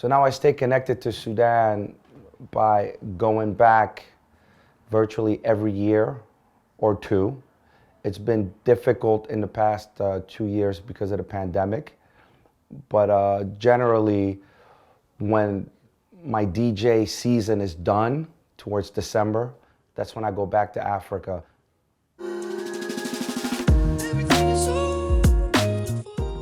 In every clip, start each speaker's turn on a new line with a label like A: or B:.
A: So now I stay connected to Sudan by going back virtually every year or two. It's been difficult in the past 2 years because of the pandemic, but generally when my DJ season is done towards December, that's when I go back to Africa.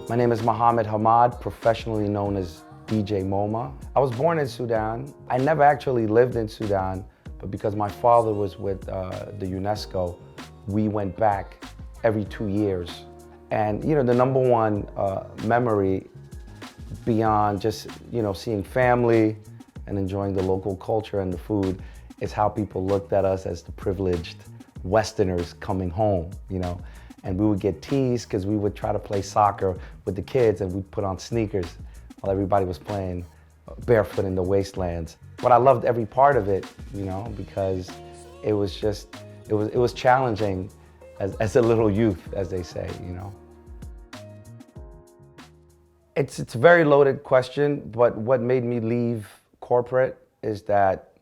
A: My name is Mohammed Hamad, professionally known as DJ mOma. I was born in Sudan. I never actually lived in Sudan, but because my father was with the UNESCO, we went back every 2 years. And you know, the number one memory beyond just, you know, seeing family and enjoying the local culture and the food is how people looked at us as the privileged Westerners coming home, you know. And we would get teased because we would try to play soccer with the kids and we'd put on sneakers while everybody was playing barefoot in the wastelands. But I loved every part of it, you know, because it was just, it was challenging as a little youth, as they say, you know. It's a very loaded question, but what made me leave corporate is that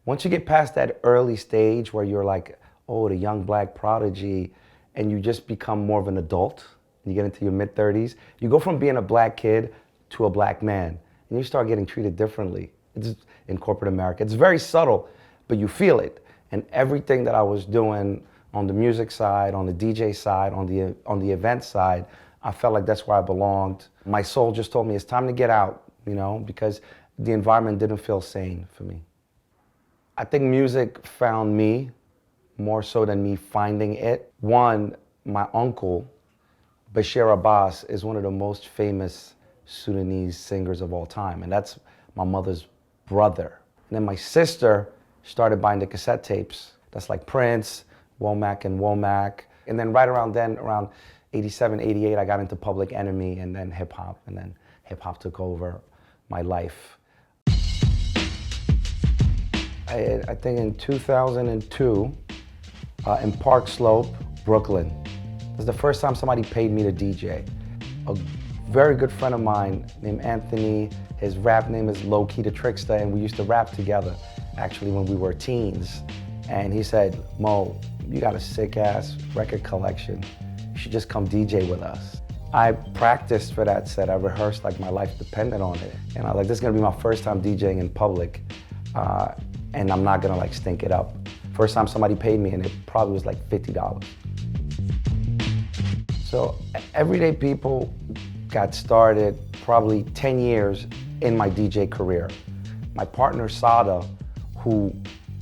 A: once you get past that early stage where you're like, oh, the young black prodigy, and you just become more of an adult, you get into your mid-30s, you go from being a black kid to a black man, and you start getting treated differently. It's in corporate America. It's very subtle, but you feel it. And everything that I was doing on the music side, on the DJ side, on the event side, I felt like that's where I belonged. My soul just told me it's time to get out, you know, because the environment didn't feel sane for me. I think music found me more so than me finding it. One, my uncle, Bashir Abbas, is one of the most famous Sudanese singers of all time, and that's my mother's brother. And then my sister started buying the cassette tapes. That's like Prince, Womack and Womack. And then right around then, around 87, 88, I got into Public Enemy and then hip hop, and then hip hop took over my life. I think in 2002, in Park Slope, Brooklyn. It was the first time somebody paid me to DJ. A very good friend of mine named Anthony, his rap name is Low Key the Trickster, and we used to rap together actually when we were teens. And he said, Mo, you got a sick ass record collection. You should just come DJ with us. I practiced for that set. I rehearsed like my life depended on it. And I was like, this is gonna be my first time DJing in public. And I'm not gonna like stink it up. First time somebody paid me, and it probably was like $50. So Everyday People got started probably 10 years in my DJ career. My partner Sada, who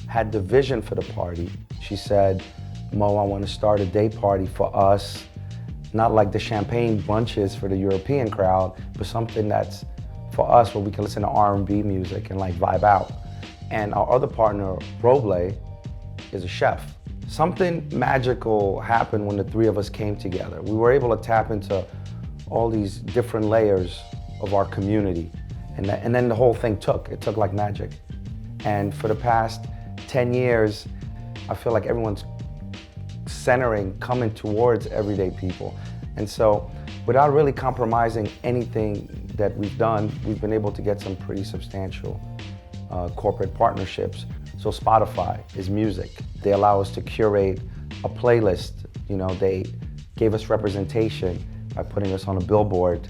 A: had the vision for the party, she said, Mo, I want to start a day party for us, not like the champagne brunches for the European crowd, but something that's for us where we can listen to R&B music and like vibe out. And our other partner, Roble, is a chef. Something magical happened when the three of us came together. We were able to tap into all these different layers of our community. And then the whole thing took. It took like magic. And for the past 10 years, I feel like everyone's coming towards Everyday People. And so without really compromising anything that we've done, we've been able to get some pretty substantial corporate partnerships. So Spotify is music. They allow us to curate a playlist. You know, they gave us representation by putting us on a billboard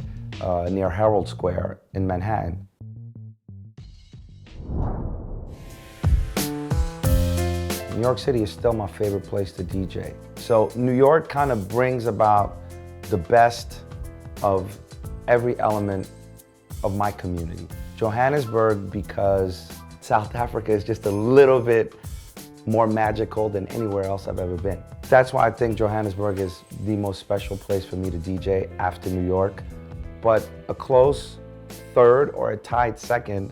A: near Herald Square in Manhattan. New York City is still my favorite place to DJ. So New York kind of brings about the best of every element of my community. Johannesburg, because South Africa is just a little bit more magical than anywhere else I've ever been. That's why I think Johannesburg is the most special place for me to DJ after New York. But a close third or a tied second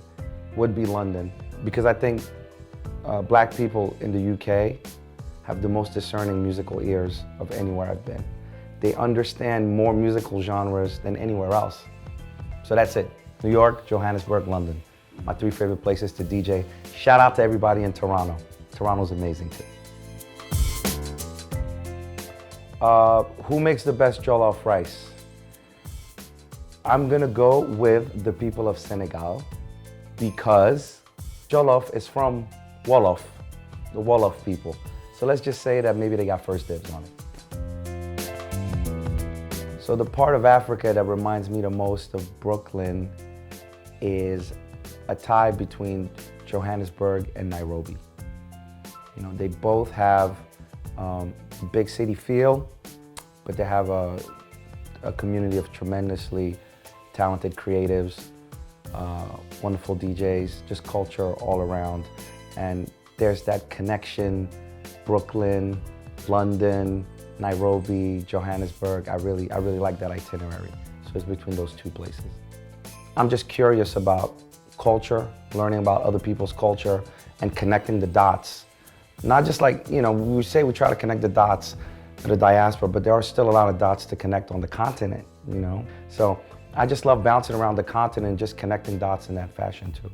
A: would be London, because I think black people in the UK have the most discerning musical ears of anywhere I've been. They understand more musical genres than anywhere else. So that's it. New York, Johannesburg, London. My three favorite places to DJ. Shout out to everybody in Toronto. Toronto's amazing too. Who makes the best jollof rice? I'm gonna go with the people of Senegal. because jollof is from Wolof, the Wolof people. So let's just say that maybe they got first dibs on it. So the part of Africa that reminds me the most of Brooklyn is a tie between Johannesburg and Nairobi. You know, they both have big city feel, but they have a community of tremendously talented creatives, wonderful DJs, just culture all around. And there's that connection, Brooklyn, London, Nairobi, Johannesburg. I really like that itinerary. So it's between those two places. I'm just curious about culture, learning about other people's culture and connecting the dots. Not just like, you know, we say we try to connect the dots to the diaspora, but there are still a lot of dots to connect on the continent, you know? So I just love bouncing around the continent and just connecting dots in that fashion too.